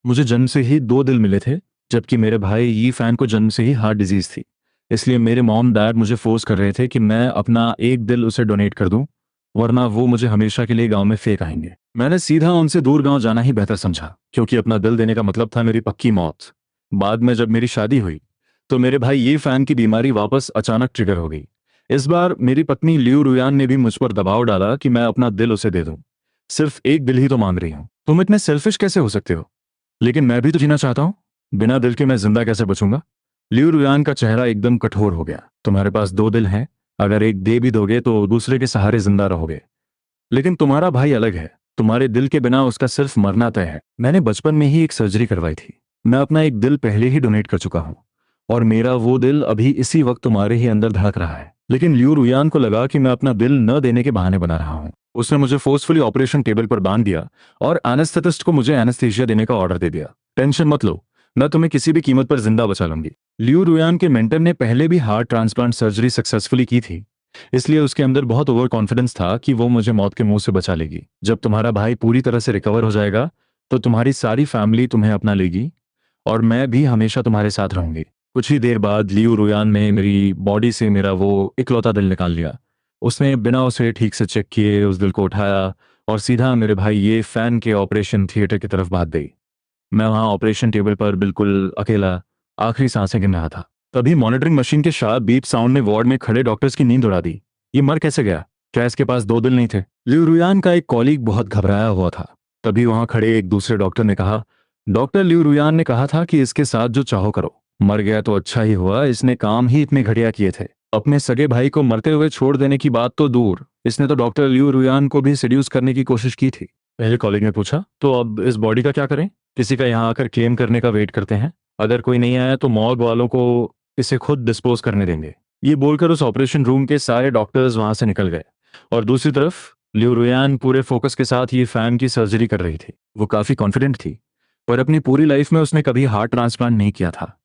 मुझे जन्म से ही दो दिल मिले थे, जबकि मेरे भाई यी फैन को जन्म से ही हार्ट डिजीज थी। इसलिए मेरे मॉम डैड मुझे फोर्स कर रहे थे कि मैं अपना एक दिल उसे डोनेट कर दूं, वरना वो मुझे हमेशा के लिए गांव में फेंक आएंगे। मैंने सीधा उनसे दूर गांव जाना ही बेहतर समझा, क्योंकि अपना दिल देने का मतलब था मेरी पक्की मौत। बाद में जब मेरी शादी हुई तो मेरे भाई ये फैन की बीमारी वापस अचानक ट्रिगर हो गई। इस बार मेरी पत्नी लियू रुयान ने भी मुझ पर दबाव डाला कि मैं अपना दिल उसे दे दूं। सिर्फ एक दिल ही तो मांग रही हूं, तुम इतने सेल्फिश कैसे हो सकते हो? लेकिन मैं भी तो जीना चाहता हूं, बिना दिल के मैं जिंदा कैसे बचूंगा? लियू रुयान का चेहरा एकदम कठोर हो गया। तुम्हारे पास दो दिल हैं, अगर एक दे भी दोगे तो दूसरे के सहारे जिंदा रहोगे। लेकिन तुम्हारा भाई अलग है, तुम्हारे दिल के बिना उसका सिर्फ मरना तय है। मैंने बचपन में ही एक सर्जरी करवाई थी, मैं अपना एक दिल पहले ही डोनेट कर चुका हूं, और मेरा वो दिल अभी इसी वक्त तुम्हारे ही अंदर धड़क रहा है। लेकिन लियू रुयान को लगा कि मैं अपना दिल न देने के बहाने बना रहा हूं। उसने मुझे फोर्सफुली ऑपरेशन टेबल पर बांध दिया और एनेस्थेटिस्ट को मुझे एनेस्थीसिया देने का ऑर्डर दे दिया। टेंशन मत लो, मैं तुम्हें किसी भी कीमत पर जिंदा बचा लूंगी। लियू रुयान के मेंटर ने पहले भी हार्ट ट्रांसप्लांट सर्जरी सक्सेसफुली की थी, इसलिए उसके अंदर बहुत ओवर कॉन्फिडेंस था कि वो मुझे मौत के मुंह से बचा लेगी। जब तुम्हारा भाई पूरी तरह से रिकवर हो जाएगा तो तुम्हारी सारी फैमिली तुम्हें अपना लेगी, और मैं भी हमेशा तुम्हारे साथ रहूंगी। कुछ ही देर बाद लियू रुयान ने मेरी बॉडी से मेरा वो इकलौता दिल निकाल लिया। उसने बिना उसे ठीक से चेक किए उस दिल को उठाया और सीधा मेरे भाई ये फैन के ऑपरेशन थिएटर की तरफ भाग गई। मैं वहां ऑपरेशन टेबल पर बिल्कुल अकेला आखिरी सांसें गिन रहा था। तभी मॉनिटरिंग मशीन के शार्प बीप साउंड ने वार्ड में खड़े डॉक्टर्स की नींद उड़ा दी। ये मर कैसे गया? क्या इसके पास दो दिल नहीं थे? लियू रुयान का एक कॉलीग बहुत घबराया हुआ था। तभी वहां खड़े एक दूसरे डॉक्टर ने कहा, डॉक्टर लियू रुयान ने कहा था कि इसके साथ जो चाहो करो। मर गया तो अच्छा ही हुआ, इसने काम ही इतने घटिया किए थे। अपने सगे भाई को मरते हुए छोड़ देने की बात तो दूर, इसने तो डॉक्टर लियू रुयान को भी सेड्यूस करने की कोशिश की थी। पहले कॉलीग ने पूछा, तो अब इस बॉडी का क्या करें? किसी का यहाँ आकर क्लेम करने का वेट करते हैं, अगर कोई नहीं आया तो मॉर्ग वालों को इसे खुद डिस्पोज करने देंगे। ये बोलकर उस ऑपरेशन रूम के सारे डॉक्टर्स वहां से निकल गए, और दूसरी तरफ लियू रुयान पूरे फोकस के साथ ये फैन की सर्जरी कर रही थी। वो काफी कॉन्फिडेंट थी, पर अपनी पूरी लाइफ में उसने कभी हार्ट ट्रांसप्लांट नहीं किया था।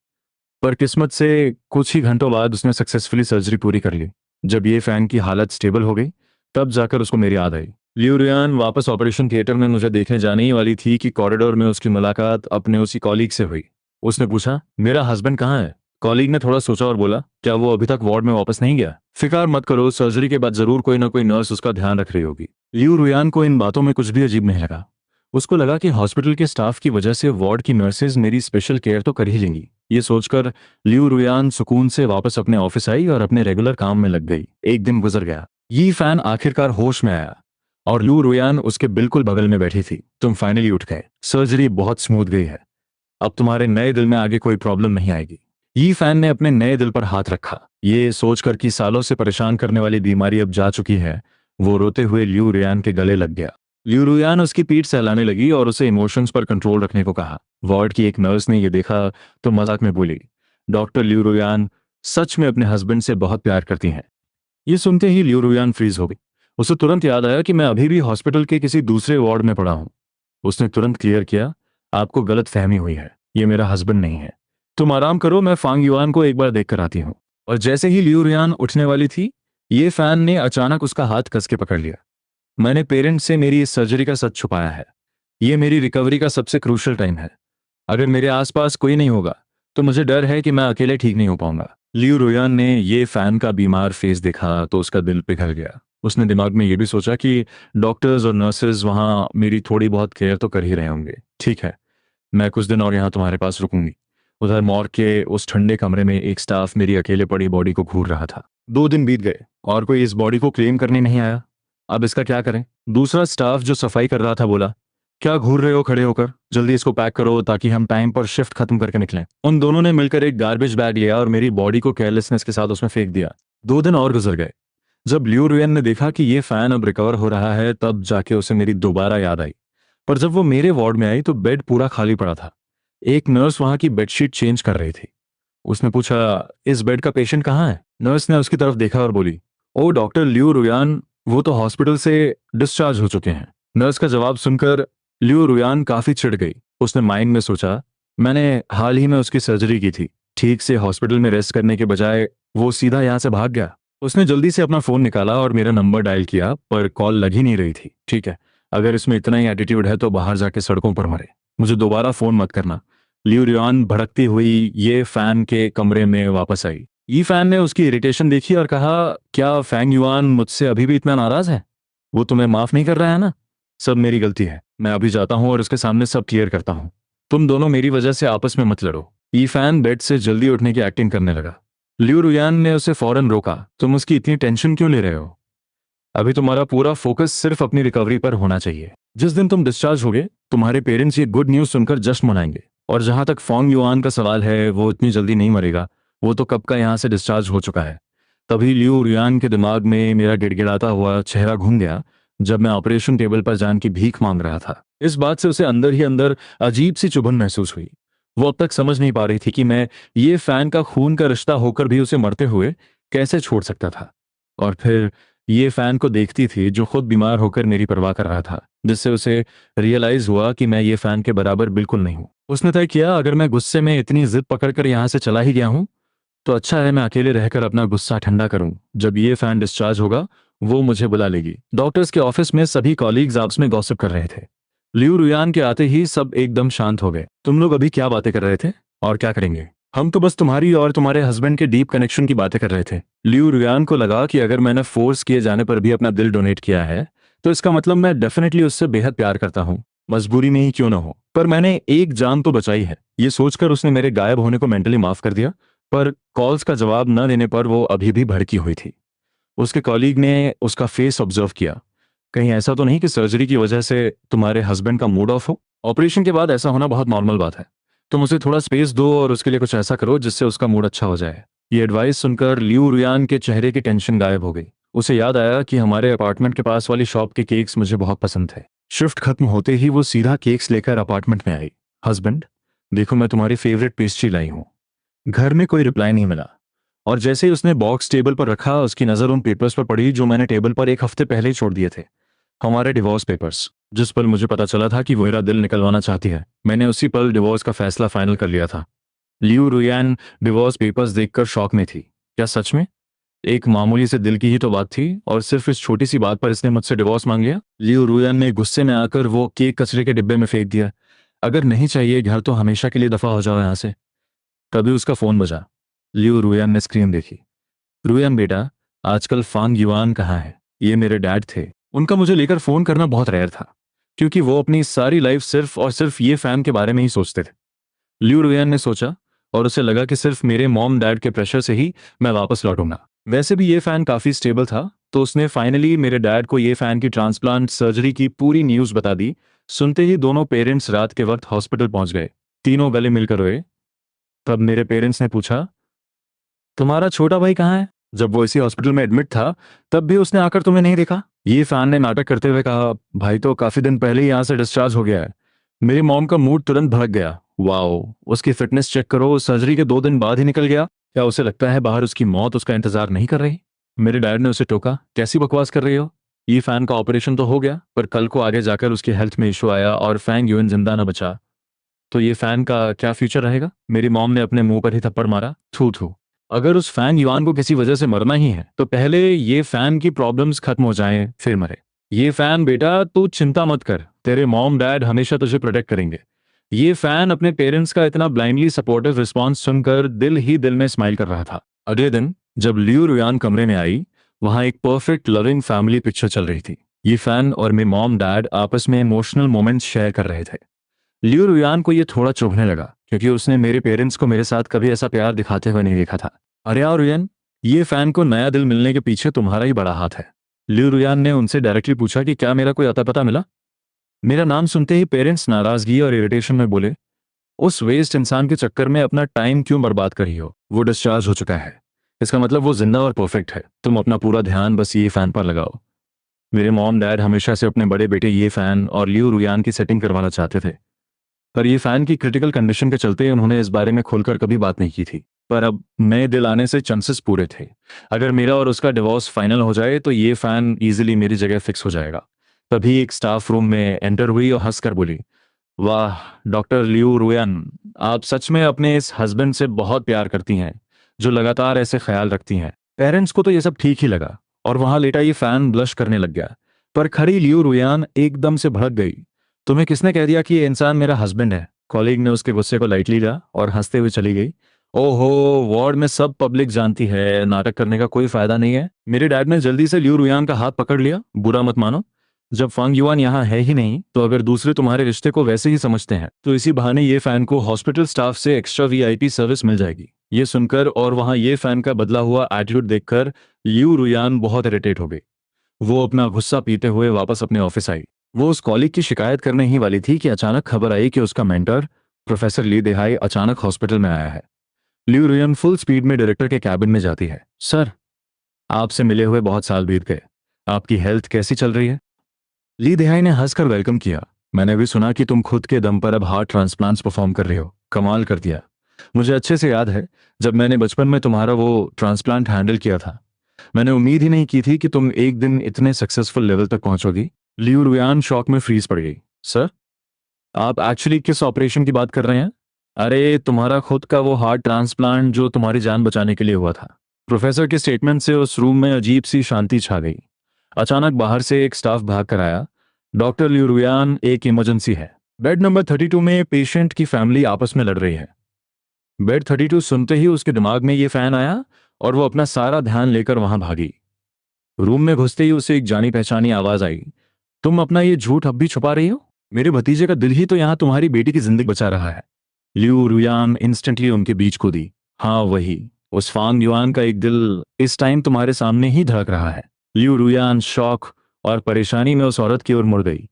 पर किस्मत से कुछ ही घंटों बाद उसने सक्सेसफुली सर्जरी पूरी कर ली। जब ये फैन की हालत स्टेबल हो गई तब जाकर उसको मेरी याद आई। लियू रुयान वापस ऑपरेशन थिएटर में मुझे देखने जाने ही वाली थी कि कॉरिडोर में उसकी मुलाकात अपने उसी कॉलीग से हुई। उसने पूछा, मेरा हस्बैंड कहाँ है? कॉलीग ने थोड़ा सोचा और बोला, क्या वो अभी तक वार्ड में वापस नहीं गया? फिक्र मत करो, सर्जरी के बाद जरूर कोई ना कोई नर्स उसका ध्यान रख रही होगी। लियू रुयान को इन बातों में कुछ भी अजीब नहीं लगा। उसको लगा कि हॉस्पिटल के स्टाफ की वजह से वार्ड की नर्सेज मेरी स्पेशल केयर तो कर ही लेंगी। ये सोचकर लियू रुयान सुकून से वापस अपने ऑफिस आई और अपने रेगुलर काम में लग गई। एक दिन गुजर गया, ये फैन आखिरकार होश में आया और लियू रुयान उसके बिल्कुल बगल में बैठी थी। तुम फाइनली उठ गए, सर्जरी बहुत स्मूथ गई है, अब तुम्हारे नए दिल में आगे कोई प्रॉब्लम नहीं आएगी। ये फैन ने अपने नए दिल पर हाथ रखा। ये सोचकर कि सालों से परेशान करने वाली बीमारी अब जा चुकी है, वो रोते हुए लियू रुयान के गले लग गया। लियू रुयान उसकी पीठ सहलाने लगी और उसे इमोशंस पर कंट्रोल रखने को कहा। वार्ड की एक नर्स ने यह देखा तो मजाक में बोली, डॉक्टर लियू रुयान सच में अपने हस्बैंड से बहुत प्यार करती हैं। ये सुनते ही लियू रुयान फ्रीज हो गई। उसे तुरंत याद आया कि मैं अभी भी हॉस्पिटल के किसी दूसरे वार्ड में पड़ा हूं। उसने तुरंत क्लियर किया, आपको गलत फहमी हुई है, ये मेरा हस्बैंड नहीं है। तुम आराम करो, मैं फांग युआन को एक बार देख कर आती हूँ। और जैसे ही लियू रुयान उठने वाली थी, ये फैन ने अचानक उसका हाथ कस के पकड़ लिया। मैंने पेरेंट्स से मेरी इस सर्जरी का सच छुपाया है। ये मेरी रिकवरी का सबसे क्रूशियल टाइम है। अगर मेरे आसपास कोई नहीं होगा तो मुझे डर है कि मैं अकेले ठीक नहीं हो पाऊंगा। लियू रुयान ने ये फैन का बीमार फेस देखा तो उसका दिल पिघल गया। उसने दिमाग में ये भी सोचा कि डॉक्टर्स और नर्सेज वहां मेरी थोड़ी बहुत केयर तो कर ही रहे होंगे। ठीक है, मैं कुछ दिन और यहाँ तुम्हारे पास रुकूंगी। उधर मॉर्ग के उस ठंडे कमरे में एक स्टाफ मेरी अकेले पड़ी बॉडी को घूर रहा था। 2 दिन बीत गए और कोई इस बॉडी को क्लेम करने नहीं आया। अब इसका क्या करें? दूसरा स्टाफ जो सफाई कर रहा था बोला, क्या घूर रहे हो खड़े होकर, जल्दी इसको पैक करो ताकि हम टाइम पर शिफ्ट खत्म करके निकलें। उन दोनों ने मिलकर एक गार्बेज बैग लिया और मेरी बॉडी को केयरलेसनेस के साथ उसमें फेंक दिया। 2 दिन और गुजर गए। जब लियू रुयान ने देखा कि ये फैन अब रिकवर हो रहा है तब जाके उसे मेरी दोबारा याद आई। पर जब वो मेरे वार्ड में आई तो बेड पूरा खाली पड़ा था। एक नर्स वहां की बेडशीट चेंज कर रही थी। उसने पूछा, इस बेड का पेशेंट कहाँ है? नर्स ने उसकी तरफ देखा और बोली, ओ डॉक्टर लियू रुयान, वो तो हॉस्पिटल से डिस्चार्ज हो चुके हैं। नर्स का जवाब सुनकर लियू रुयान काफी चिढ़ गई। उसने माइंड में सोचा, मैंने हाल ही में उसकी सर्जरी की थी, ठीक से हॉस्पिटल में रेस्ट करने के बजाय वो सीधा यहाँ से भाग गया। उसने जल्दी से अपना फोन निकाला और मेरा नंबर डायल किया, पर कॉल लग ही नहीं रही थी। ठीक है, अगर इसमें इतना ही एटीट्यूड है तो बाहर जाके सड़कों पर मरे। मुझे दोबारा फोन मत करना। लियू रुयान भड़कती हुई ये फैन के कमरे में वापस आई। ये फैन ने उसकी इरिटेशन देखी और कहा, क्या फैंग युआन मुझसे अभी भी इतना नाराज है? वो तुम्हें माफ नहीं कर रहा है ना? सब मेरी गलती है, मैं अभी जाता हूँ और उसके सामने सब क्लियर करता हूँ। तुम दोनों मेरी वजह से आपस में मत लड़ो। ये फैन बेड से जल्दी उठने की एक्टिंग करने लगा। लियू रुयान ने उसे फौरन रोका। तुम उसकी इतनी टेंशन क्यों ले रहे हो? अभी तुम्हारा पूरा फोकस सिर्फ अपनी रिकवरी पर होना चाहिए। जिस दिन तुम डिस्चार्ज होगे, तुम्हारे पेरेंट्स ये गुड न्यूज़ सुनकर जश्न मनाएंगे। और जहां तक फॉन्ग युआन का सवाल है, वो इतनी जल्दी नहीं मरेगा। वो तो कब का यहाँ से डिस्चार्ज हो चुका है। तभी लियू रुयान के दिमाग में मेरा गिड़गिड़ाता हुआ चेहरा घूम गया जब मैं ऑपरेशन टेबल पर जान की भीख मांग रहा था। इस बात से उसे अंदर ही अंदर अजीब सी चुभन महसूस हुई। वो अब तक समझ नहीं पा रही थी कि मैं ये फैन का खून का रिश्ता होकर भी उसे मरते हुए कैसे छोड़ सकता था। और फिर ये फैन को देखती थी जो खुद बीमार होकर मेरी परवाह कर रहा था, जिससे उसे रियलाइज हुआ कि मैं ये फैन के बराबर बिल्कुल नहीं हूं। उसने तय किया, अगर मैं गुस्से में इतनी जिद पकड़कर यहाँ से चला ही गया हूं, तो अच्छा है मैं अकेले रहकर अपना गुस्सा ठंडा करूं। जब ये फैन डिस्चार्ज होगा, वो मुझे बुला लेगी। डॉक्टर्स के ऑफिस में सभी कॉलीग्स आपस में गॉसिप कर रहे थे। लियू रुयान के आते ही सब एकदम शांत हो गए। तुम लोग अभी क्या बातें कर रहे थे और क्या करेंगे? हम तो बस तुम्हारी और तुम्हारे हस्बैंड के डीप कनेक्शन की बातें कर रहे थे। लियू रुयान को लगा कि अगर मैंने फोर्स किए जाने पर भी अपना दिल डोनेट किया है, तो इसका मतलब मैं डेफिनेटली उससे बेहद प्यार करता हूँ, मजबूरी में ही क्यों ना हो। पर मैंने एक जान तो बचाई है। ये सोचकर उसने मेरे गायब होने को मेंटली माफ कर दिया। पर कॉल्स का जवाब न देने पर वो अभी भी भड़की हुई थी। उसके कॉलीग ने उसका फेस ऑब्जर्व किया। कहीं ऐसा तो नहीं कि सर्जरी की वजह से तुम्हारे हस्बैंड का मूड ऑफ हो? ऑपरेशन के बाद ऐसा होना बहुत नॉर्मल बात है। तुम उसे थोड़ा स्पेस दो और उसके लिए कुछ ऐसा करो जिससे उसका मूड अच्छा हो जाए। ये एडवाइस सुनकर लियू रुयान के चेहरे की टेंशन गायब हो गई। उसे याद आया कि हमारे अपार्टमेंट के पास वाली शॉप के केक्स मुझे बहुत पसंद थे। शिफ्ट खत्म होते ही वो सीधा केक्स लेकर अपार्टमेंट में आई। हस्बैंड, देखो मैं तुम्हारी फेवरेट पेस्ट्री लाई हूँ। घर में कोई रिप्लाई नहीं मिला, और जैसे ही उसने बॉक्स टेबल पर रखा, उसकी नज़र उन पेपर्स पर पड़ी जो मैंने टेबल पर एक हफ्ते पहले ही छोड़ दिए थे। हमारे डिवोर्स पेपर्स। जिस पल मुझे पता चला था कि वो मेरा दिल निकलवाना चाहती है, मैंने उसी पल डिवोर्स का फैसला फाइनल कर लिया था। लियू रुयान डिवोर्स पेपर्स देखकर शॉक में थी। क्या सच में? एक मामूली से दिल की ही तो बात थी और सिर्फ इस छोटी सी बात पर इसने मुझसे डिवोर्स मांग लिया। लियू रुयान ने गुस्से में आकर वो केक कचरे के डिब्बे में फेंक दिया। अगर नहीं चाहिए घर तो हमेशा के लिए दफा हो जाओ यहाँ से। तभी उसका फोन बजा। लियू रुयान ने स्क्रीन देखी। रुयान बेटा, आजकल फांग युआन कहाँ है? ये मेरे डैड थे। उनका मुझे लेकर फोन करना बहुत रेयर था, क्योंकि वो अपनी सारी लाइफ सिर्फ और सिर्फ ये फैन के बारे में ही सोचते थे। लियू रुयान ने सोचा, और उसे लगा कि सिर्फ मेरे मॉम डैड के प्रेशर से ही मैं वापस लौटूंगा। वैसे भी ये फैन काफी स्टेबल था, तो उसने फाइनली मेरे डैड को ये फैन की ट्रांसप्लांट सर्जरी की पूरी न्यूज बता दी। सुनते ही दोनों पेरेंट्स रात के वक्त हॉस्पिटल पहुंच गए। तीनों गले मिलकर रोए। तब मेरे पेरेंट्स ने पूछा, तुम्हारा छोटा भाई कहाँ है? जब वो इसी हॉस्पिटल में एडमिट था, तब भी उसने आकर तुम्हें नहीं देखा? ये फैन ने नाटक करते हुए कहा, भाई तो काफी दिन पहले ही यहाँ से डिस्चार्ज हो गया है। मेरी मॉम का मूड तुरंत भड़क गया। वाओ, उसकी फिटनेस चेक करो, सर्जरी के 2 दिन बाद ही निकल गया। क्या उसे लगता है बाहर उसकी मौत उसका इंतजार नहीं कर रही? मेरे डैड ने उसे टोका, कैसी बकवास कर रही हो? ये फैन का ऑपरेशन तो हो गया, पर कल को आगे जाकर उसकी हेल्थ में इशू आया और फैंग यूएन जिंदा न बचा, तो ये फैन का क्या फ्यूचर रहेगा? मेरी मॉम ने अपने मुंह पर ही थप्पड़ मारा। थू थू। अगर उस फैन युआन को किसी वजह से मरना ही है, तो पहले ये फैन की प्रॉब्लम्स खत्म हो जाएं, फिर मरे। ये फैन बेटा, तू चिंता मत कर, तेरे मॉम डैड हमेशा तुझे प्रोटेक्ट करेंगे। ये फैन अपने पेरेंट्स का इतना ब्लाइंडली सपोर्टिव रिस्पॉन्स सुनकर दिल ही दिल में स्माइल कर रहा था। अगले दिन जब लियू रुयान कमरे में आई, वहां एक परफेक्ट लविंग फैमिली पिक्चर चल रही थी। ये फैन और मेरे मॉम डैड आपस में इमोशनल मोमेंट्स शेयर कर रहे थे। लियू रुयान को ये थोड़ा चुभने लगा, क्योंकि उसने मेरे पेरेंट्स को मेरे साथ कभी ऐसा प्यार दिखाते हुए नहीं देखा था। अरे यार रुयान, ये फैन को नया दिल मिलने के पीछे तुम्हारा ही बड़ा हाथ है। लियू रुयान ने उनसे डायरेक्टली पूछा कि क्या मेरा कोई अता पता मिला? मेरा नाम सुनते ही पेरेंट्स नाराजगी और इरिटेशन में बोले, उस वेस्ट इंसान के चक्कर में अपना टाइम क्यों बर्बाद कर रही हो? वो डिस्चार्ज हो चुका है, इसका मतलब वो जिंदा और परफेक्ट है। तुम अपना पूरा ध्यान बस ये फैन पर लगाओ। मेरे मॉम डैड हमेशा से अपने बड़े बेटे ये फैन और लियू रुयान की सेटिंग करवाना चाहते थे, पर ये फैन की क्रिटिकल कंडीशन के चलते उन्होंने इस बारे में खुलकर कभी बात नहीं की थी। पर अब नए दिल आने से चांसेस पूरे थे। अगर मेरा और उसका डिवोर्स फाइनल हो जाए, तो ये फैन इजीली मेरी जगह फिक्स हो जाएगा। तभी एक स्टाफ रूम में एंटर हुई और हंसकर बोली, वाह डॉक्टर लियू रुयान, आप सच में अपने इस हस्बैंड से बहुत प्यार करती हैं, जो लगातार ऐसे ख्याल रखती हैं। पेरेंट्स को तो ये सब ठीक ही लगा, और वहां लेटा ये फैन ब्लश करने लग गया। पर खड़ी लियू रुयान एकदम से भड़क गई। तुम्हें किसने कह दिया कि ये इंसान मेरा हस्बैंड है? कॉलीग ने उसके गुस्से को लाइटली लिया और हंसते हुए चली गई। ओहो, वार्ड में सब पब्लिक जानती है, नाटक करने का कोई फायदा नहीं है। मेरे डैड ने जल्दी से लियू रुयान का हाथ पकड़ लिया। बुरा मत मानो, जब फंग युआन यहाँ है ही नहीं, तो अगर दूसरे तुम्हारे रिश्ते को वैसे ही समझते हैं तो इसी बहाने ये फैन को हॉस्पिटल स्टाफ से एक्स्ट्रा वीआईपी सर्विस मिल जाएगी। ये सुनकर और वहां ये फैन का बदला हुआ एटीट्यूड देखकर लियू रुयान बहुत इरिटेट हो गई। वो अपना गुस्सा पीते हुए वापस अपने ऑफिस आई। वो उस कॉलीग की शिकायत करने ही वाली थी कि अचानक खबर आई कि उसका मेंटर प्रोफेसर ली देहाई अचानक हॉस्पिटल में आया है। ल्यू रुयन फुल स्पीड में डायरेक्टर के कैबिन में जाती है। सर, आपसे मिले हुए बहुत साल बीत गए, आपकी हेल्थ कैसी चल रही है? ली देहाई ने हंसकर वेलकम किया। मैंने भी सुना कि तुम खुद के दम पर अब हार्ट ट्रांसप्लांट्स परफॉर्म कर रहे हो, कमाल कर दिया। मुझे अच्छे से याद है, जब मैंने बचपन में तुम्हारा वो ट्रांसप्लांट हैंडल किया था, मैंने उम्मीद ही नहीं की थी कि तुम एक दिन इतने सक्सेसफुल लेवल तक पहुंचोगी। लियू रुयान शॉक में फ्रीज पड़ गई। सर, आप एक्चुअली किस ऑपरेशन की बात कर रहे हैं? अरे, तुम्हारा खुद का वो हार्ट ट्रांसप्लांट जो तुम्हारी जान बचाने के लिए हुआ था। प्रोफेसर के स्टेटमेंट से उस रूम में अजीब सी शांति छा गई। अचानक बाहर से एक स्टाफ भाग कर आया। डॉक्टर लियू रुयान, एक इमरजेंसी है। बेड नंबर 32 में पेशेंट की फैमिली आपस में लड़ रही है। बेड 32 सुनते ही उसके दिमाग में ये फैन आया और वो अपना सारा ध्यान लेकर वहां भागी। रूम में घुसते ही उसे एक जानी पहचानी आवाज आई। तुम अपना ये झूठ अब भी छुपा रही हो? मेरे भतीजे का दिल ही तो यहाँ तुम्हारी बेटी की जिंदगी बचा रहा है। लियू रुयान इंस्टेंटली उनके बीच कूदी। हाँ, वही, उस फांग युआन का एक दिल इस टाइम तुम्हारे सामने ही धड़क रहा है। लियू रुयान शौक और परेशानी में उस औरत की ओर मुड़ गई।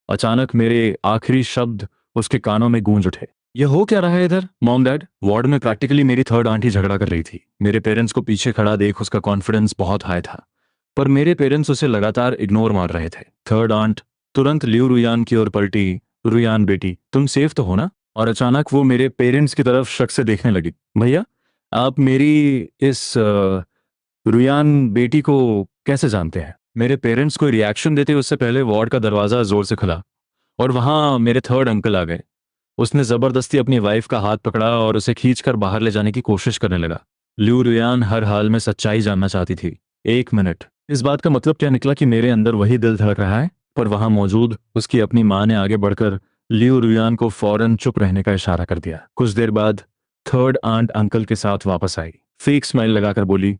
अचानक मेरे आखिरी शब्द उसके कानों में गूंज उठे। यह हो क्या रहा है इधर? मॉम डैड, वार्ड में प्रैक्टिकली मेरी थर्ड आंटी झगड़ा कर रही थी। मेरे पेरेंट्स को पीछे खड़ा देख उसका कॉन्फिडेंस बहुत हाई था, पर मेरे पेरेंट्स उसे लगातार इग्नोर मार रहे थे। थर्ड आंट तुरंत लियू रुयान की ओर पलटी। रुयान बेटी, तुम सेफ तो हो ना? और अचानक वो मेरे पेरेंट्स की तरफ शक से देखने लगी। भैया, आप मेरी इस रुयान बेटी को कैसे जानते हैं? मेरे पेरेंट्स को रिएक्शन देते उससे पहले वार्ड का दरवाजा जोर से खुला और वहां मेरे थर्ड अंकल आ गए। उसने जबरदस्ती अपनी वाइफ का हाथ पकड़ा और उसे खींचकर बाहर ले जाने की कोशिश करने लगा। लियू रुयान हर हाल में सच्चाई जानना चाहती थी। एक मिनट, इस बात का मतलब क्या निकला कि मेरे अंदर वही दिल धड़क रहा है? पर वहां मौजूद उसकी अपनी मां ने आगे बढ़कर लियू रुयान को फौरन चुप रहने का इशारा कर दिया। कुछ देर बाद थर्ड आंट अंकल के साथ वापस आई। फेक स्माइल लगाकर बोली,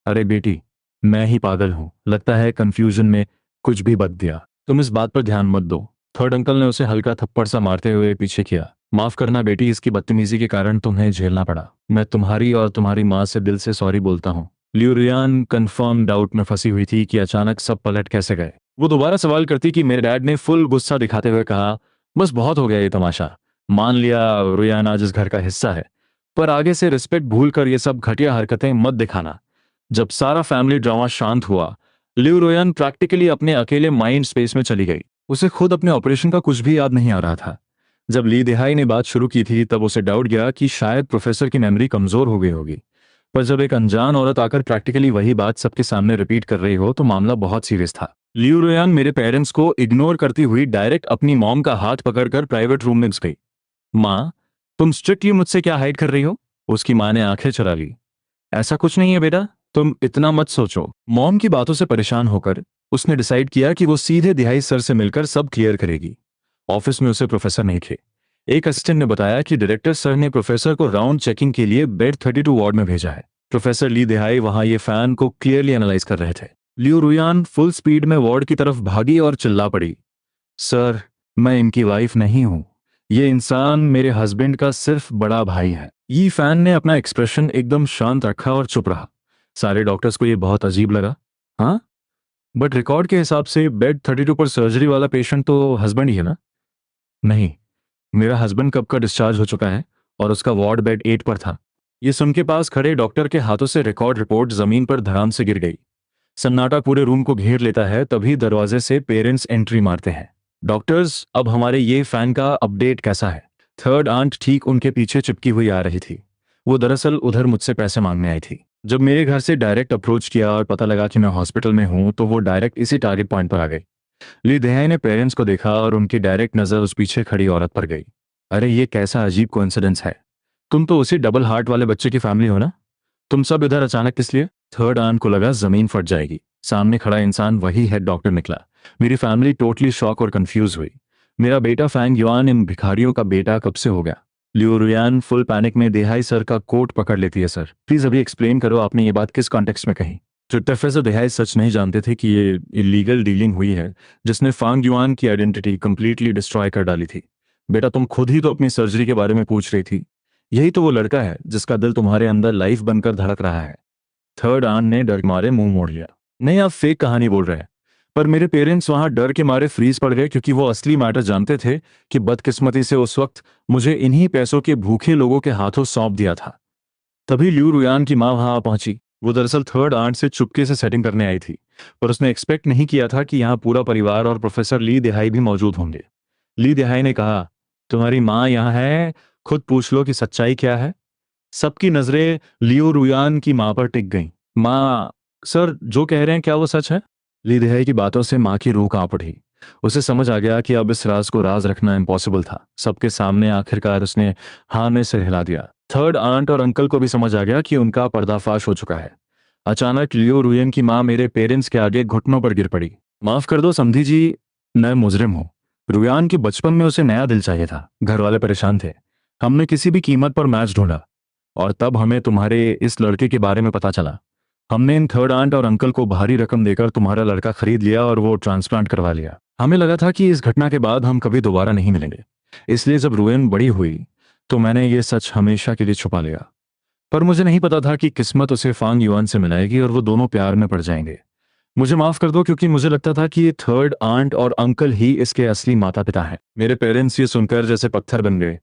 अरे बेटी, मैं ही पागल हूं, लगता है कंफ्यूजन में कुछ भी बक दिया। तुम इस बात पर ध्यान मत दो। थर्ड अंकल ने उसे हल्का थप्पड़ सा मारते हुए पीछे किया। माफ करना बेटी, इसकी बदतमीजी के कारण तुम्हें झेलना पड़ा। मैं तुम्हारी और तुम्हारी माँ से दिल से सॉरी बोलता हूँ। लियू रुयान कंफर्म डाउट में फंसी हुई थी कि अचानक सब पलट कैसे गए। वो दोबारा सवाल करती कि मेरे डैड ने फुल गुस्सा दिखाते हुए कहा, बस बहुत हो गया ये तमाशा। मान लिया रुयान आज इस घर का हिस्सा है, पर आगे से रिस्पेक्ट भूलकर ये सब घटिया हरकतें मत दिखाना। जब सारा फैमिली ड्रामा शांत हुआ, लियू रुयान प्रैक्टिकली अपने अकेले माइंड स्पेस में चली गई। उसे खुद अपने ऑपरेशन का कुछ भी याद नहीं आ रहा था। जब ली देहाई ने बात शुरू की थी तब उसे डाउट गया कि शायद प्रोफेसर की मेमोरी कमजोर हो गई होगी, पर जब एक अनजान औरत आकर प्रैक्टिकली वही बात सबके सामने रिपीट कर रही हो तो मामला बहुत सीरियस था। लियू रुयान मेरे पेरेंट्स को इग्नोर करती हुई डायरेक्ट अपनी मॉम का हाथ पकड़कर प्राइवेट रूम में घुस गई। माँ, तुम स्ट्रिक्टली मुझसे क्या हाइड कर रही हो? उसकी माँ ने आंखें चला ली। ऐसा कुछ नहीं है बेटा, तुम इतना मत सोचो। मॉम की बातों से परेशान होकर उसने डिसाइड किया कि वो सीधे दिहाई सर से मिलकर सब क्लियर करेगी। ऑफिस में उसे प्रोफेसर नहीं थे। एक असिस्टेंट ने बताया कि डायरेक्टर सर ने प्रोफेसर को राउंड चेकिंग के लिए बेड 32 वार्ड में भेजा है। प्रोफेसर ली देहाई वहां ये फैन को क्लियरली एनालाइज कर रहे थे। लियू रुयान फुल स्पीड में वार्ड की तरफ भागी और चिल्ला पड़ी, सर, मैं इनकी वाइफ नहीं हूं। ये इंसान मेरे हस्बैंड का सिर्फ बड़ा भाई है। ये फैन ने अपना एक्सप्रेशन एकदम शांत रखा और चुप रहा। सारे डॉक्टर्स को ये बहुत अजीब लगा। हाँ, बट रिकॉर्ड के हिसाब से बेड 32 पर सर्जरी वाला पेशेंट तो हस्बैंड ही है ना? नहीं, मेरा हस्बैंड कब का डिस्चार्ज हो चुका है और उसका वार्ड बेड 8 पर था। ये सुन के पास खड़े डॉक्टर के हाथों से रिकॉर्ड रिपोर्ट जमीन पर धड़ाम से गिर गई। सन्नाटा पूरे रूम को घेर लेता है। तभी दरवाजे से पेरेंट्स एंट्री मारते हैं। डॉक्टर्स, अब हमारे ये फैन का अपडेट कैसा है? थर्ड आंट ठीक उनके पीछे चिपकी हुई आ रही थी। वो दरअसल उधर मुझसे पैसे मांगने आई थी। जब मेरे घर से डायरेक्ट अप्रोच किया और पता लगा कि मैं हॉस्पिटल में हूं तो वो डायरेक्ट इसी टारगेट पॉइंट पर आ गई। ली देहाई ने पेरेंट्स को देखा और उनकी डायरेक्ट नजर उस पीछे खड़ी औरत पर गई। अरे, ये कैसा अजीब कोइंसिडेंस है। तुम तो उसी डबल हार्ट वाले बच्चे की फैमिली हो ना? तुम सब इधर अचानक किस लिए? थर्ड आंट को लगा जमीन फट जाएगी। सामने खड़ा इंसान वही हेड डॉक्टर निकला। मेरी फैमिली टोटली शॉक और कंफ्यूज हुई। मेरा बेटा फैंग युआन इन भिखारियों का बेटा कब से हो गया? लियो रुयान फुल पैनिक में देहाई सर का कोट पकड़ लेती है। सर प्लीज अभी एक्सप्लेन करो, आपने ये बात किस कॉन्टेक्स्ट में कही? जो प्रोफेसर देहाई सच नहीं जानते थे कि ये इलीगल डीलिंग हुई है जिसने फांग युआन की आइडेंटिटी कंप्लीटली डिस्ट्रॉय कर डाली थी। बेटा तुम खुद ही तो अपनी सर्जरी के बारे में पूछ रही थी। यही तो वो लड़का है जिसका दिल तुम्हारे अंदर लाइफ बनकर धड़क रहा है। थर्ड आन ने डर के मारे मुंह मोड़ लिया। नहीं, आप फेक कहानी बोल रहे हैं। पर मेरे पेरेंट्स वहां डर के मारे फ्रीज पड़ गए क्योंकि वो असली मैटर जानते थे कि बदकिस्मती से उस वक्त मुझे इन्हीं पैसों के भूखे लोगों के हाथों सौंप दिया था। तभी लियू रुयान की माँ वहां आ पहुंची। वो दरअसल थर्ड आंट से चुपके से सेटिंग करने आई थी, पर उसने एक्सपेक्ट नहीं किया था कि यहाँ पूरा परिवार और प्रोफेसर ली दिहाई भी मौजूद होंगे। ली दिहाई ने कहा, तुम्हारी माँ यहाँ है, खुद पूछ लो कि सच्चाई क्या है। सबकी नजरें लियो रुयान की मां पर टिक गईं। माँ, सर जो कह रहे हैं क्या वो सच है? ली दिहाई की बातों से माँ की रूह कांप उठी। उसे समझ आ गया कि अब इस राज को राज रखना इम्पॉसिबल था। सबके सामने आखिरकार उसने हाँ में सिर हिला दिया। थर्ड आंट और अंकल को भी समझ आ गया कि उनका पर्दाफाश हो चुका है। अचानक लियो रुयन की माँ मेरे पेरेंट्स के आगे घुटनों पर गिर पड़ी। माफ कर दो समधी जी, मैं मुजरिम हूँ। रुयान के बचपन में उसे नया दिल चाहिए था, घर वाले परेशान थे। हमने किसी भी कीमत पर मैच ढूंढा और तब हमें तुम्हारे इस लड़के के बारे में पता चला। हमने इन थर्ड आंट और अंकल को भारी रकम देकर तुम्हारा लड़का खरीद लिया और वो ट्रांसप्लांट करवा लिया। हमें लगा था कि इस घटना के बाद हम कभी दोबारा नहीं मिलेंगे, इसलिए जब रुएन बड़ी हुई तो मैंने ये सच हमेशा के लिए छुपा लिया। पर मुझे नहीं पता था कि किस्मत उसे फांग युआन से मिलाएगी और वो दोनों प्यार में पड़ जाएंगे। मुझे माफ कर दो क्योंकि मुझे लगता था कि ये थर्ड आंट और अंकल ही इसके असली माता पिता हैं। मेरे पेरेंट्स ये सुनकर जैसे पत्थर बन गए।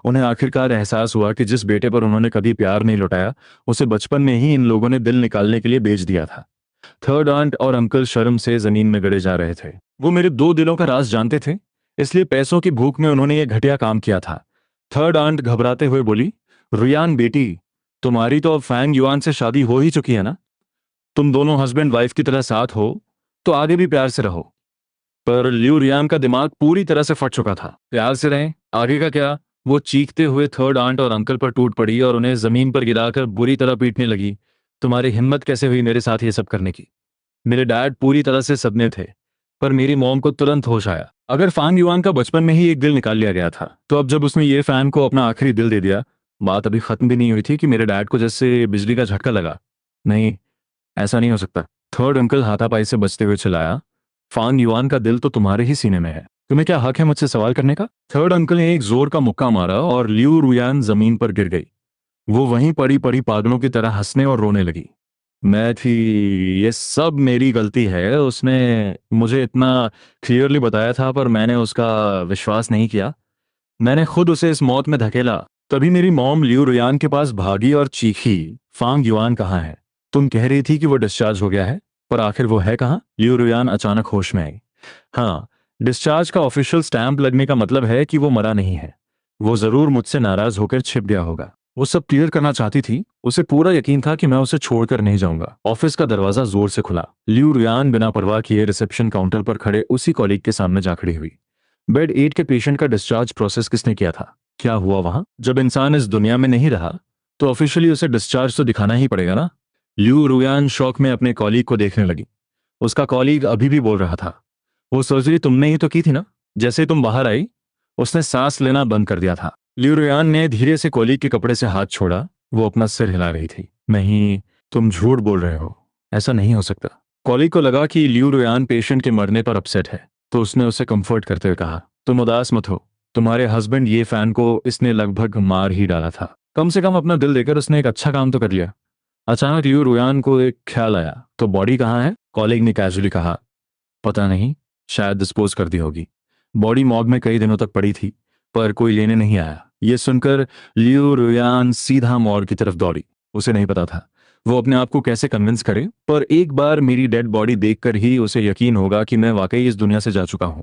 उन्हें आखिरकार एहसास हुआ कि जिस बेटे पर उन्होंने कभी प्यार नहीं लुटाया उसे बचपन में ही इन लोगों ने दिल निकालने के लिए बेच दिया था। थर्ड आंट और अंकल शर्म से जमीन में गड़े जा रहे थे। वो मेरे दो दिलों का राज जानते थे, इसलिए पैसों की भूख में उन्होंने ये घटिया काम किया था। थर्ड आंट घबराते हुए बोली, रुयान बेटी, तुम्हारी तो अब फैंग युआन से शादी हो ही चुकी है ना। तुम दोनों हस्बैंड वाइफ की तरह साथ हो तो आगे भी प्यार से रहो। पर लियू रियान का दिमाग पूरी तरह से फट चुका था। प्यार से रहें, आगे का क्या? वो चीखते हुए थर्ड आंट और अंकल पर टूट पड़ी और उन्हें जमीन पर गिराकर बुरी तरह पीटने लगी। तुम्हारी हिम्मत कैसे हुई मेरे साथ ये सब करने की? मेरे डैड पूरी तरह से सदमे थे, पर मेरी मॉम को तुरंत होश आया। अगर फांग युआन का बचपन में ही एक दिल निकाल लिया गया था, तो अब जब उसने ये फैन को अपना आखिरी दिल दे दिया, बात अभी खत्म भी नहीं हुई थी कि मेरे डैड को जैसे बिजली का झटका लगा। नहीं, ऐसा नहीं हो सकता। थर्ड अंकल हाथापाई से बचते हुए चिल्लाया, फांग युआन का दिल तो तुम्हारे ही सीने में है, तुम्हें क्या हक है मुझसे सवाल करने का? थर्ड अंकल ने एक जोर का मुक्का मारा और लियू रुयान जमीन पर गिर गई। वो वहीं पड़ी पड़ी पागलों की तरह हंसने और रोने लगी। मैं थी, ये सब मेरी गलती है। उसने मुझे इतना क्लियरली बताया था पर मैंने उसका विश्वास नहीं किया। मैंने खुद उसे इस मौत में धकेला। तभी मेरी मॉम लियू रुयान के पास भागी और चीखी, फांग युआन कहाँ है? तुम कह रही थी कि वो डिस्चार्ज हो गया है, पर आखिर वो है कहाँ? लियू रुयान अचानक होश में आई। हाँ, डिस्चार्ज का ऑफिशियल स्टैंप लगने का मतलब है कि वो मरा नहीं है। वो जरूर मुझसे नाराज होकर छिप गया होगा। वो सब क्लियर करना चाहती थी। उसे पूरा यकीन था कि मैं उसे छोड़कर नहीं जाऊंगा। ऑफिस का दरवाजा जोर से खुला। लियू रुयान बिना परवाह किए रिसेप्शन काउंटर पर खड़े उसी कॉलीग के सामने जा खड़ी हुई। बेड 8 के पेशेंट का डिस्चार्ज प्रोसेस किसने किया था? क्या हुआ वहां? जब इंसान इस दुनिया में नहीं रहा तो ऑफिशियली उसे डिस्चार्ज तो दिखाना ही पड़ेगा ना। लियू रुयान शौक में अपने कॉलीग को देखने लगी। उसका कॉलीग अभी भी बोल रहा था, वो सर्जरी तुमने ही तो की थी ना? जैसे ही तुम बाहर आई उसने सांस लेना बंद कर दिया था। लियू रुयान ने धीरे से कॉलीग के कपड़े से हाथ छोड़ा। वो अपना सिर हिला रही थी। नहीं, तुम झूठ बोल रहे हो, ऐसा नहीं हो सकता। कॉलीग को लगा कि लियू रुयान पेशेंट के मरने पर अपसेट है, तो उसने उसे कंफर्ट करते हुए कहा, तुम उदास मत हो। तुम्हारे हस्बैंड ये फैन को इसने लगभग मार ही डाला था। कम से कम अपना दिल देकर उसने एक अच्छा काम तो कर लिया। अचानक लियू रुयान को एक ख्याल आया, तो बॉडी कहाँ है? कॉलीग ने कैजुअली कहा, पता नहीं, शायद डिस्पोज कर दी होगी। बॉडी मॉर्ग में कई दिनों तक पड़ी थी, पर कोई लेने नहीं आया। ये सुनकर लियू रुयान सीधा मॉर्ग की तरफ दौड़ी। उसे नहीं पता था वो अपने आप को कैसे कन्विंस करे, पर एक बार मेरी डेड बॉडी देखकर ही उसे यकीन होगा कि मैं वाकई इस दुनिया से जा चुका हूं।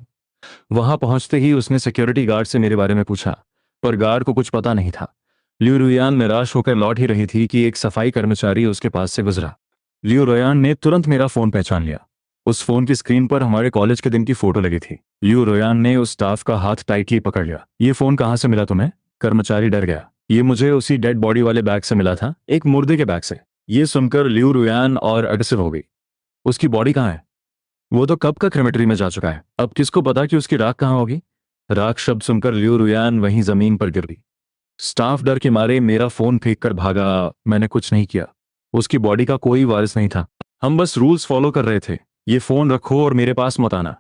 वहां पहुंचते ही उसने सिक्योरिटी गार्ड से मेरे बारे में पूछा, पर गार्ड को कुछ पता नहीं था। लियू रुयान निराश होकर लौट ही रही थी कि एक सफाई कर्मचारी उसके पास से गुजरा। लियू रुयान ने तुरंत मेरा फोन पहचान लिया। उस फोन की स्क्रीन पर हमारे कॉलेज के दिन की फोटो लगी थी। लियू रुयान ने उस स्टाफ का हाथ टाइटली पकड़ लिया। ये फोन कहाँ से मिला तुम्हें? कर्मचारी डर गया। ये मुझे उसी डेड बॉडी वाले बैग से मिला था, एक मुर्दे के बैग से। ये सुनकर लियू रुयान और अग्रेसिव हो गई। उसकी बॉडी कहाँ है? वो तो कब का क्रेमेटरी में जा चुका है। अब किसको पता कि उसकी राख कहाँ होगी? राख शब्द सुनकर लियू रुयान वहीं जमीन पर गिर गई। स्टाफ डर के मारे मेरा फोन फेंक कर भागा। मैंने कुछ नहीं किया। उसकी बॉडी का कोई वारिस नहीं था। हम बस रूल्स फॉलो कर रहे थे। ये फोन रखो और मेरे पास मत आना,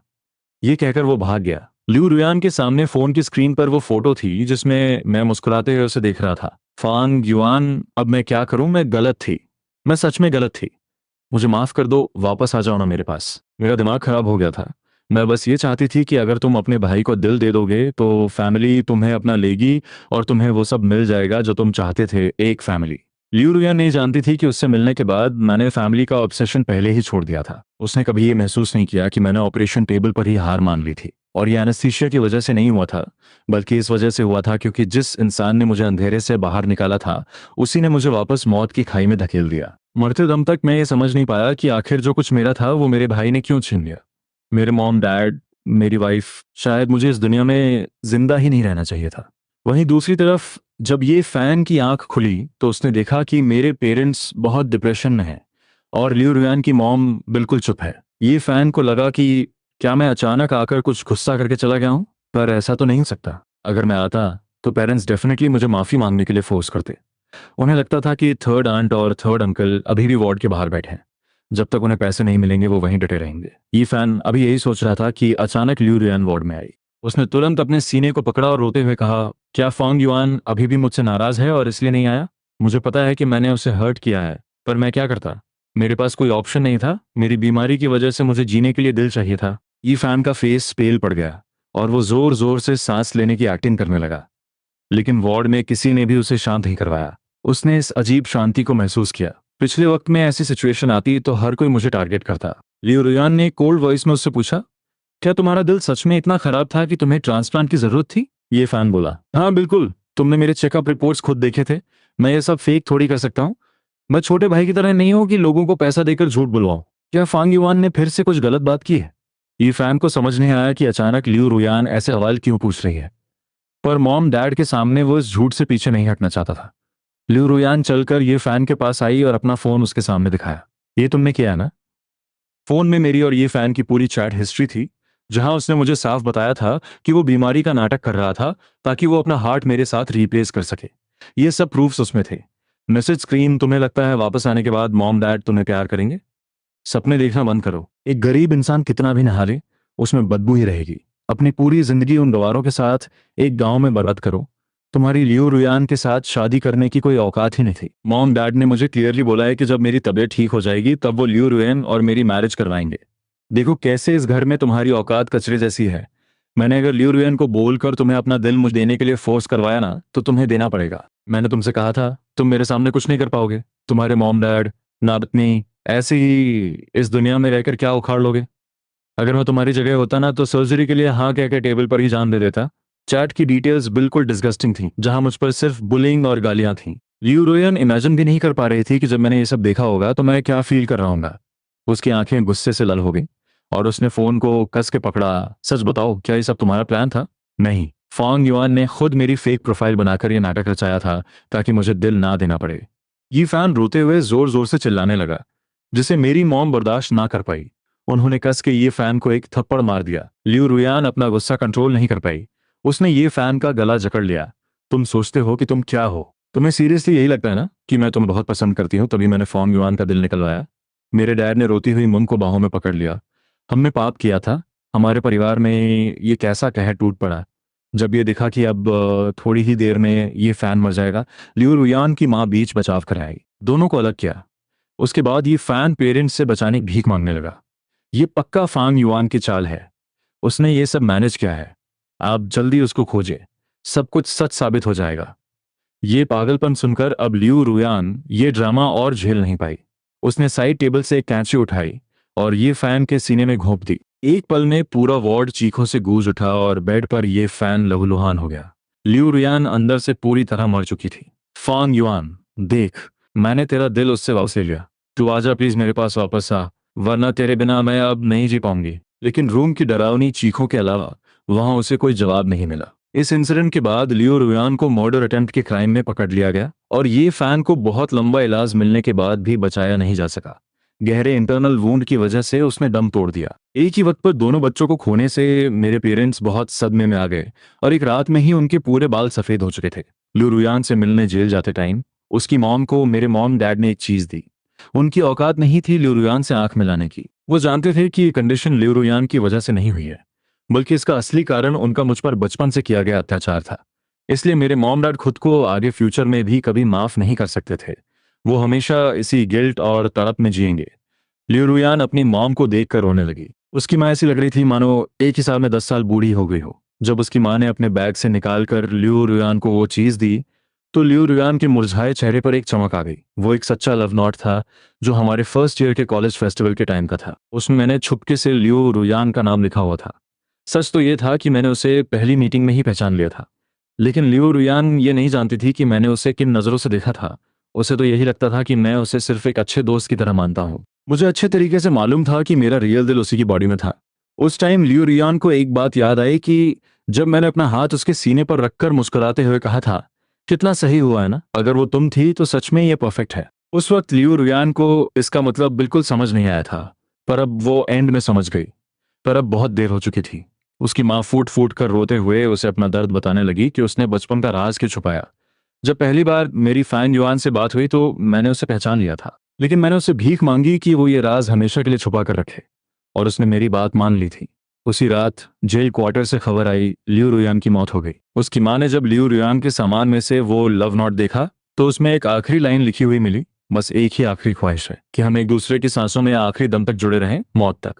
ये कहकर वो भाग गया। लियू रुयान के सामने फोन की स्क्रीन पर वो फोटो थी जिसमें मैं मुस्कुराते हुए उसे देख रहा था। फांग युआन, अब मैं क्या करूं? मैं गलत थी, मैं सच में गलत थी। मुझे माफ कर दो, वापस आ जाओ ना मेरे पास। मेरा दिमाग खराब हो गया था। मैं बस ये चाहती थी कि अगर तुम अपने भाई को दिल दे दोगे तो फैमिली तुम्हें अपना लेगी और तुम्हें वो सब मिल जाएगा जो तुम चाहते थे, एक फैमिली। लियू रुयान नहीं जानती थी कि उससे मिलने के बाद मैंने फैमिली का ऑब्सेशन पहले ही छोड़ दिया था। उसने कभी ये महसूस नहीं किया कि मैंने ऑपरेशन टेबल पर ही हार मान ली थी। और ये एनेस्थीसिया की वजह से नहीं हुआ था, बल्कि इस वजह से हुआ था क्योंकि जिस इंसान ने मुझे अंधेरे से बाहर निकाला था उसी ने मुझे वापस मौत की खाई में धकेल दिया। मरते दम तक मैं ये समझ नहीं पाया कि आखिर जो कुछ मेरा था वो मेरे भाई ने क्यों छीन लिया। मेरे मॉम डैड, मेरी वाइफ, शायद मुझे इस दुनिया में जिंदा ही नहीं रहना चाहिए था। वहीं दूसरी तरफ जब ये फैन की आंख खुली तो उसने देखा कि मेरे पेरेंट्स बहुत डिप्रेशन में हैं और लियू रुयान की मॉम बिल्कुल चुप है। ये फैन को लगा कि क्या मैं अचानक आकर कुछ गुस्सा करके चला गया हूं? पर ऐसा तो नहीं हो सकता। अगर मैं आता तो पेरेंट्स डेफिनेटली मुझे माफी मांगने के लिए फोर्स करते। उन्हें लगता था कि थर्ड आंट और थर्ड अंकल अभी भी वार्ड के बाहर बैठे हैं। जब तक उन्हें पैसे नहीं मिलेंगे वो वहीं डटे रहेंगे। ये फैन अभी यही सोच रहा था कि अचानक लियू रुयान वार्ड में आई। उसने तुरंत अपने सीने को पकड़ा और रोते हुए कहा, क्या फांग युआन अभी भी मुझसे नाराज है और इसलिए नहीं आया? मुझे पता है कि मैंने उसे हर्ट किया है, पर मैं क्या करता? मेरे पास कोई ऑप्शन नहीं था। मेरी बीमारी की वजह से मुझे जीने के लिए दिल चाहिए था। ये फैन का फेस पेल पड़ गया और वो जोर जोर से सांस लेने की एक्टिंग करने लगा, लेकिन वार्ड में किसी ने भी उसे शांत नहीं करवाया। उसने इस अजीब शांति को महसूस किया। पिछले वक्त में ऐसी सिचुएशन आती तो हर कोई मुझे टारगेट करता। लियू रुयान ने कोल्ड वॉइस में उससे पूछा, क्या तुम्हारा दिल सच में इतना खराब था कि तुम्हें ट्रांसप्लांट की जरूरत थी? ये फैन बोला, हाँ बिल्कुल, तुमने मेरे चेकअप रिपोर्ट्स खुद देखे थे। मैं ये सब फेक थोड़ी कर सकता हूँ। मैं छोटे भाई की तरह नहीं हूं कि लोगों को पैसा देकर झूठ बुलवाऊं। क्या फांग युआन ने फिर से कुछ गलत बात की है? ये फैन को समझ नहीं आया कि अचानक लियू रुयान ऐसे सवाल क्यों पूछ रही है, पर मॉम डैड के सामने वो इस झूठ से पीछे नहीं हटना चाहता था। लियू रुयान चलकर ये फैन के पास आई और अपना फोन उसके सामने दिखाया। ये तुमने किया है ना? फोन में मेरी और ये फैन की पूरी चैट हिस्ट्री थी, जहां उसने मुझे साफ बताया था कि वो बीमारी का नाटक कर रहा था ताकि वो अपना हार्ट मेरे साथ रिप्लेस कर सके। ये सब प्रूफ्स उसमें थे। मैसेज स्क्रीन, तुम्हें लगता है वापस आने के बाद मॉम डैड तुम्हें प्यार करेंगे? सपने देखना बंद करो। एक गरीब इंसान कितना भी नहा ले उसमें बदबू ही रहेगी। अपनी पूरी जिंदगी उन गवारों के साथ एक गांव में बर्बाद करो। तुम्हारी लियू रुयान के साथ शादी करने की कोई औकात ही नहीं थी। मॉम डैड ने मुझे क्लियरली बोला है कि जब मेरी तबीयत ठीक हो जाएगी तब वो लियू रुयान और मेरी मैरिज करवाएंगे। देखो कैसे इस घर में तुम्हारी औकात कचरे जैसी है। मैंने अगर लियू रुयान को बोलकर तुम्हें अपना दिल मुझे देने के लिए फोर्स करवाया ना तो तुम्हें देना पड़ेगा। मैंने तुमसे कहा था तुम मेरे सामने कुछ नहीं कर पाओगे। तुम्हारे मॉम डैड, नाबतनी, ऐसे ही इस दुनिया में रहकर क्या उखाड़ लोगे? अगर मैं तुम्हारी जगह होता ना तो सर्जरी के लिए हाँ कह के टेबल पर ही जान दे देता। चैट की डिटेल्स बिल्कुल डिस्गस्टिंग थी, जहां मुझ पर सिर्फ बुलिंग और गालियां थीं। लियू रोयन इमेजिन भी नहीं कर पा रही थी कि जब मैंने ये सब देखा होगा तो मैं क्या फील कर रहा हूँगा। उसकी आंखें गुस्से से लाल हो गई और उसने फोन को कस के पकड़ा। सच बताओ, क्या ये सब तुम्हारा प्लान था? नहीं, फांग युआन ने खुद मेरी फेक प्रोफाइल बनाकर ये नाटक रचाया था ताकि मुझे दिल ना देना पड़े। ये फैन रोते हुए जोर जोर से चिल्लाने लगा, जिसे मेरी मॉम बर्दाश्त ना कर पाई। उन्होंने कस के ये फैन को एक थप्पड़ मार दिया। लियू रुयान अपना गुस्सा कंट्रोल नहीं कर पाई। उसने ये फैन का गला जकड़ लिया। तुम सोचते हो कि तुम क्या हो? तुम्हें सीरियसली यही लगता है ना कि मैं तुम्हें बहुत पसंद करती हूँ तभी मैंने फांग युआन का दिल निकलवाया? मेरे डैड ने रोती हुई मुंह को बाहों में पकड़ लिया। हमने पाप किया था। हमारे परिवार में ये कैसा कहर टूट पड़ा जब ये दिखा कि अब थोड़ी ही देर में ये फैन मर जाएगा। लियू रुयान की माँ बीच बचाव कर आई, दोनों को अलग किया। उसके बाद ये फैन पेरेंट्स से बचाने की भीख मांगने लगा। ये पक्का फांग युआन की चाल है। उसने ये सब मैनेज किया है। आप जल्दी उसको खोजें, सब कुछ सच साबित हो जाएगा। ये पागलपन सुनकर अब लियू रुयान ये ड्रामा और झेल नहीं पाई। उसने साइड टेबल से एक कैंची उठाई और ये फैन के सीने में घोंप दी। एक पल में पूरा वार्ड चीखों से गूंज उठा और बेड पर यह फैन लहूलुहान हो गया। लियू रुयान अंदर से पूरी तरह मर चुकी थी। फांग युआन, देख, मैंने तेरा दिल उससे वापस ले लिया। तू आजा प्लीज, मेरे पास वापस आ, वरना तेरे बिना मैं अब नहीं जी पाऊंगी। लेकिन रूम की डरावनी चीखों के अलावा वहां उसे कोई जवाब नहीं मिला। इस इंसिडेंट के बाद लियो रुयान को मर्डर अटेम्प्ट के क्राइम में पकड़ लिया गया और ये फैन को बहुत लंबा इलाज मिलने के बाद भी बचाया नहीं जा सका। गहरे इंटरनल वूंड की वजह से उसने दम तोड़ दिया। एक ही वक्त पर दोनों बच्चों को खोने से मेरे पेरेंट्स बहुत सदमे में आ गए और एक रात में ही उनके पूरे बाल सफ़ेद हो चुके थे। लू रुयान से मिलने जेल जाते टाइम उसकी मॉम को मेरे मॉम डैड ने एक चीज़ दी। उनकी औकात नहीं थी लिu रुयान से आंख मिलाने की। वो जानते थे कि ये कंडीशन लिu रुयान की वजह से नहीं हुई है, बल्कि इसका असली कारण उनका मुझ पर बचपन से किया गया अत्याचार था। इसलिए मेरे मॉम डैड खुद को आगे फ्यूचर में भी कभी माफ नहीं कर सकते थे। वो हमेशा इसी गिल्ट और तड़प में जिएंगे। लिu रुयान अपनी मॉम को देखकर रोने लगी। उसकी माँ ऐसी लग रही थी मानो एक ही साल में 10 साल बूढ़ी हो गई हो। जब उसकी माँ ने अपने बैग से निकाल कर लिu रुयान को वो चीज़ दी तो लिu रुयान के मुरझाए चेहरे पर एक चमक आ गई। वो एक सच्चा लव नोट था जो हमारे फर्स्ट ईयर के कॉलेज फेस्टिवल के टाइम का था। उसमें मैंने छुपके से लिu रुयान का नाम लिखा हुआ था। सच तो ये था कि मैंने उसे पहली मीटिंग में ही पहचान लिया था, लेकिन लिu रुयान ये नहीं जानती थी कि मैंने उसे किन नज़रों से देखा था। उसे तो यही लगता था कि मैं उसे सिर्फ एक अच्छे दोस्त की तरह मानता हूँ। मुझे अच्छे तरीके से मालूम था कि मेरा रियल दिल उसी की बॉडी में था। उस टाइम लिu रुयान को एक बात याद आई कि जब मैंने अपना हाथ उसके सीने पर रखकर मुस्कुराते हुए कहा था, कितना सही हुआ है ना, अगर वो तुम थी तो सच में ये परफेक्ट है। उस वक्त लिu रुयान को इसका मतलब बिल्कुल समझ नहीं आया था, पर अब वो एंड में समझ गई। पर अब बहुत देर हो चुकी थी। उसकी माँ फूट फूट कर रोते हुए उसे अपना दर्द बताने लगी कि उसने बचपन का राज क्यों छुपाया। जब पहली बार मेरी फैन युआन से बात हुई तो मैंने उसे पहचान लिया था, लेकिन मैंने उससे भीख मांगी कि वो ये राज हमेशा के लिए छुपा कर रखे, और उसने मेरी बात मान ली थी। उसी रात जेल क्वार्टर से खबर आई लिu रुयान की मौत हो गई। उसकी माँ ने जब लिu रुयान के सामान में से वो लव नोट देखा तो उसमें एक आखिरी लाइन लिखी हुई मिली, बस एक ही आखिरी ख्वाहिश है कि हम एक दूसरे की सांसों में आखिरी दम तक जुड़े रहें, मौत तक।